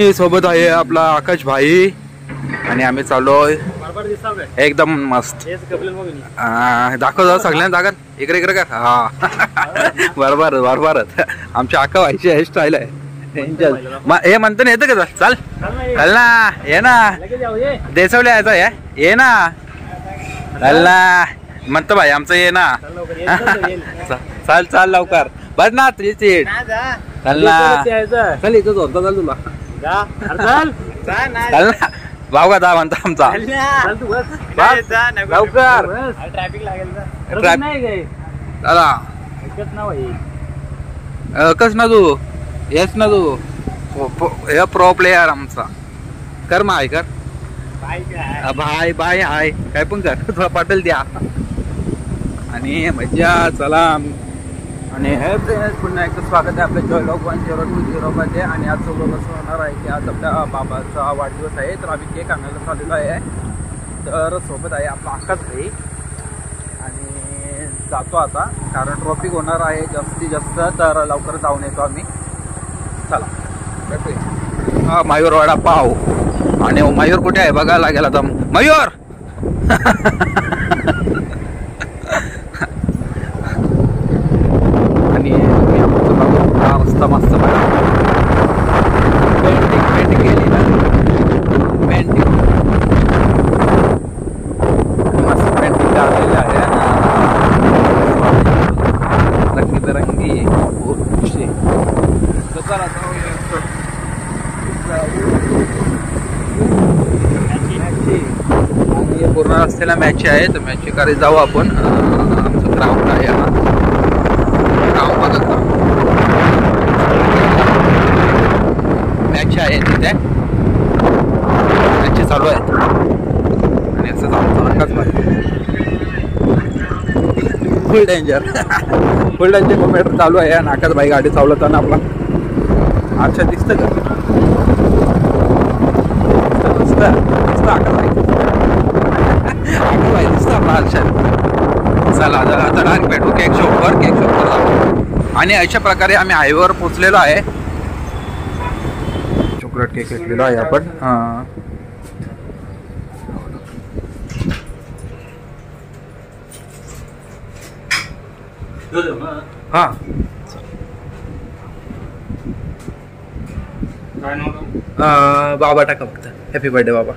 आणि सोबत आहे आपला आकाश भाई आणि आम्ही चाललोय एकदम मस्त दाखव सगळ्यांना जागा इकडे इकडे का हा बरोबर बरोबरच आमच्या आका भाईची हेअरस्टाईल आहे हे म्हणतो ना येतं का चाल चल ना ये ना देसवले यायचा ये ना चल ना म्हणतो भाई आमचं ये ना चाल चाल लवकर बस ना तुझी सीट चल ना चल इथं झोपता चाल तुला चल ना भाऊ का दा म्हणता आमचा लवकर ट्रॅफिक लागेल चला कस ना तू येस ना तू हे प्रो प्लेयर आमचा कर मग आहे कर भाई बाय हाय काय पण कर तुला पाटील द्या आणि मज्जा चला आणि हे पुन्हा एकदा स्वागत आहे आपल्या जॉयलॉग 1020 मध्ये आणि आज सोबत असं होणार आहे की आज आपल्या बाबाचा वाढदिवस आहे तर आम्ही केक आणायला चाललेलो आहे तर सोबत आहे आपला आकाश भाई आणि जातो आता कारण ट्रॉफिक होणार आहे जास्तीत जास्त तर लवकर जाऊन येतो आम्ही चला भेटूया हा मयूरवाडा पाव आणि मयूर कुठे आहे बघायला लागेल आता मयूर आणि मस्त मस्त पेंटिंग केली ना पेंटिंग मस्त पेंटिंग काढलेली आहे रंगीबेरंगी चला आणि पूर्ण रस्त्याला मॅच आहे तर मॅच कडे जाऊ आपण आमचं ग्राउंड आहे हा ग्राउंड बघा मॅच आहे तिथे मॅच चालू आहेत आणि असं जाऊ फुल डेंजर मोमेंट चालू आहे आणि आकाश भाई गाडी चालवताना आपला अच्छा दिसतं का चला आता डायरेक्ट भेटू केक शॉपवर जाऊ आणि अशा प्रकारे आम्ही हायवेवर पोचलेलो आहे चॉकलेट केक घेतलेला आहे आपण हा बाबा टाका फक्त हॅपी बर्थडे बाबा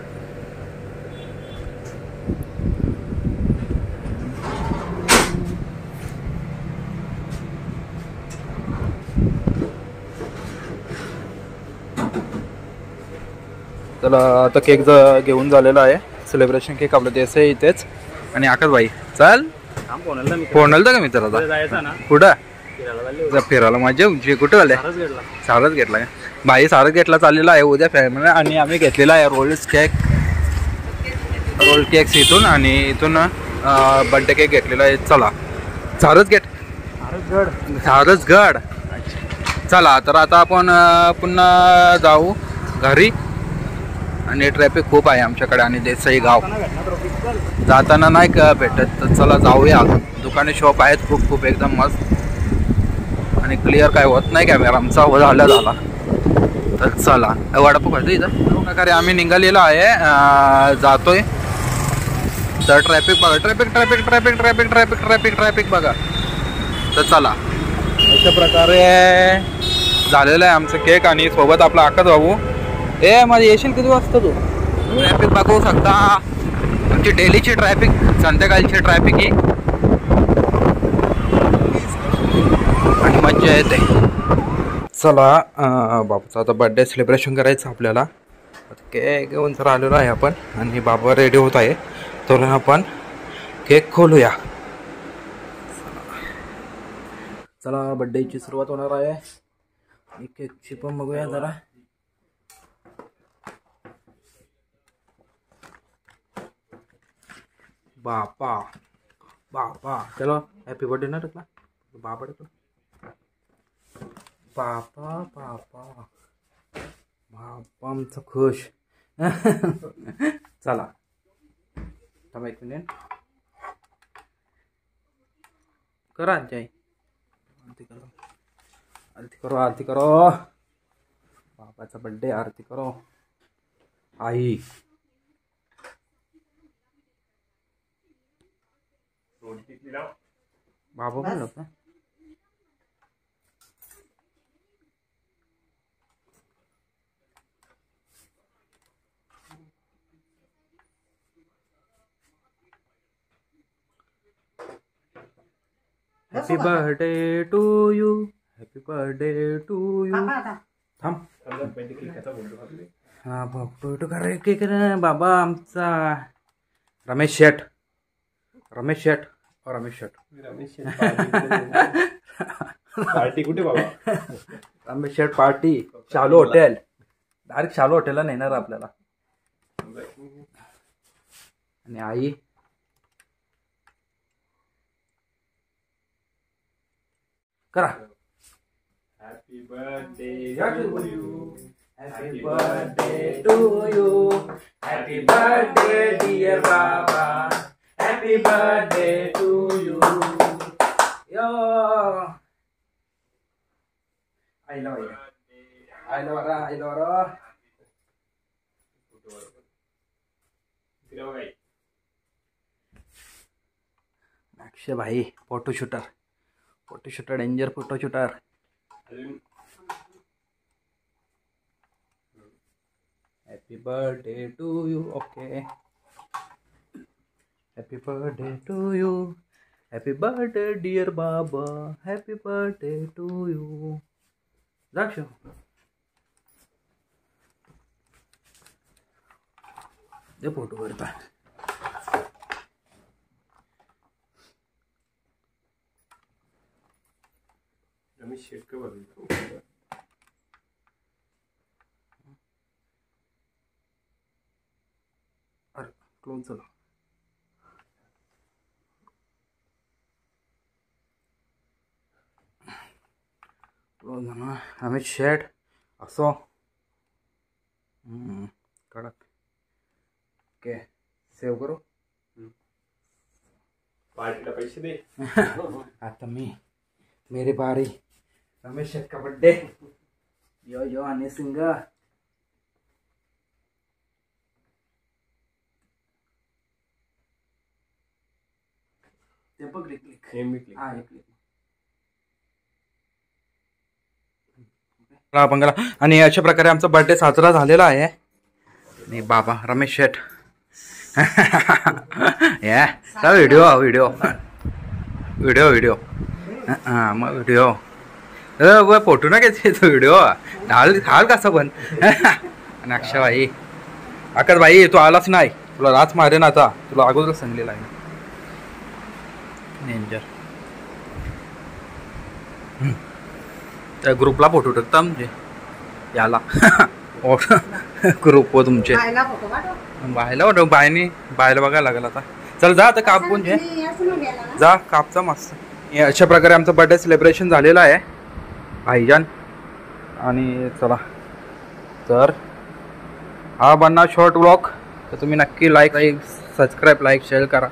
चला आता केक घेऊन झालेला आहे सेलिब्रेशन केक आपलं द्यायचं आहे इथेच आणि आकाश भाई चल फोनला का मित्राला कुठं फिरायला माझे उंची कुठं आले सारच घेतला भाई सारच घेतला चाललेला आहे उद्या फॅमिली आणि आम्ही घेतलेला आहे रोल केक्स इथून आणि इथून बर्थडे केक घेतलेला आहे चला सारसगड चला तर आता आपण पुन्हा जाऊ घरी आणि ट्रॅफिक खूप आहे आमच्याकडे आणि देसाई गाव जाताना नाही का भेटत तर चला जाऊया दुकाने शॉप आहेत खूप एकदम मस्त आणि क्लिअर काय होत नाही कॅमेरा आमचा झाला तर चला वडापाव खायचं इथं प्रकारे आम्ही निघालेलो आहे जातोय तर ट्रॅफिक बघा ट्रॅफिक बघा तर चला अशा प्रकारे झालेलं आहे आमचं केक आणि सोबत आपला आकाश भाऊ माझी येशील किती वाजता तू ट्रॅफिक बघू शकता आमची डेलीची ट्रॅफिक संध्याकाळची ट्रॅफिक ही आणि मज्जा येते चला बाबाचा आता बर्थडे सेलिब्रेशन करायचं आपल्याला केक घेऊन तर आलेलो आहे आपण आणि बाबा रेडी होत आहे तर आपण केक खोलूया चला बर्थडेची सुरुवात होणार आहे केकची पण बघूया जरा बापा चलो हॅपी बर्थडे ना टाकला बापा टाकला बापा आमचं खुश चला थांबा 1 मिनिट करा आरती करो बाबाचा बर्थडे, आरती करो. आई बाबा पण होता. Happy birthday to you, happy birthday to you. थांब हा फोटो करा केक ना बाबा आमचा. रमेश शेठ, रमेश शेठ, रमेश शेठ, पार्टी कुठे बाबा? Ramesh Sheth party Shalu hotel. Direct Shalu हॉटेलला नेणार आपल्याला. आणि आई करा. Happy birthday to you, happy birthday to you, happy birthday dear बाबा, हॅपी बर्थडे टू यू. यो आईला बघा, आईला बघा, आईला बघा. अक्षय भाई photo shooter, photo shooter, danger photo shooter. Happy birthday to you. Okay, happy birthday to you, happy birthday dear बाबा, हॅपी बर्थडे टू यू. जाक्ष दे फोटो करता. रमेश शेठ का बघ. अरे क्लोज झाला. क्लोज झाला. रमेश शेठ असो कडक. ओके सेव करू. पार्टीला पैसे दे. आता मी मेरी बारी. रमेश शेठ का बर्थडे. यो यो आणि सिंग. ते बघ क्लिक. हा क्लिक. बंगला. आणि अशा प्रकारे आमचा बर्थडे साजरा झालेला आहे. आणि बाबा रमेश शेठ या व्हिडिओ व्हिडिओ व्हिडिओ व्हिडिओ हां मग व्हिडिओ फोटो ना घ्यायचे तो व्हिडिओ हाल कसा पण. आणि अक्षय भाई, आकाश भाई तू आलाच नाही, तुला राच मारेन आता, तुला अगोदर सांगलेला आहे. डेंजर. त्या ग्रुपला फोटो टाकता म्हणजे याला ग्रुप व तुमचे बायला वाटो बायला बघायला लागेल आता. चल जा आता कापून घे, जा कापचा मस्त. अशा प्रकारे आमचं बर्थडे सेलिब्रेशन झालेलं आहे भाईजान. आणि चला तर हा बनना शॉर्ट व्लॉग, तर तुम्ही नक्की लाईक सबस्क्राईब लाईक शेअर करा.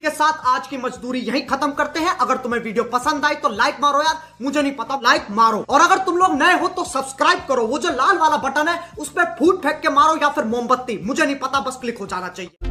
के साथ आज की मजदूरी यहीं खत्म करते हैं. अगर तुम्हें वीडियो पसंद आई तो लाइक मारो यार, मुझे नहीं पता, लाइक मारो. और अगर तुम लोग नए हो तो सब्सक्राइब करो. वो जो लाल वाला बटन है उस पर फूट फेंक के मारो या फिर मोमबत्ती, मुझे नहीं पता, बस क्लिक हो जाना चाहिए.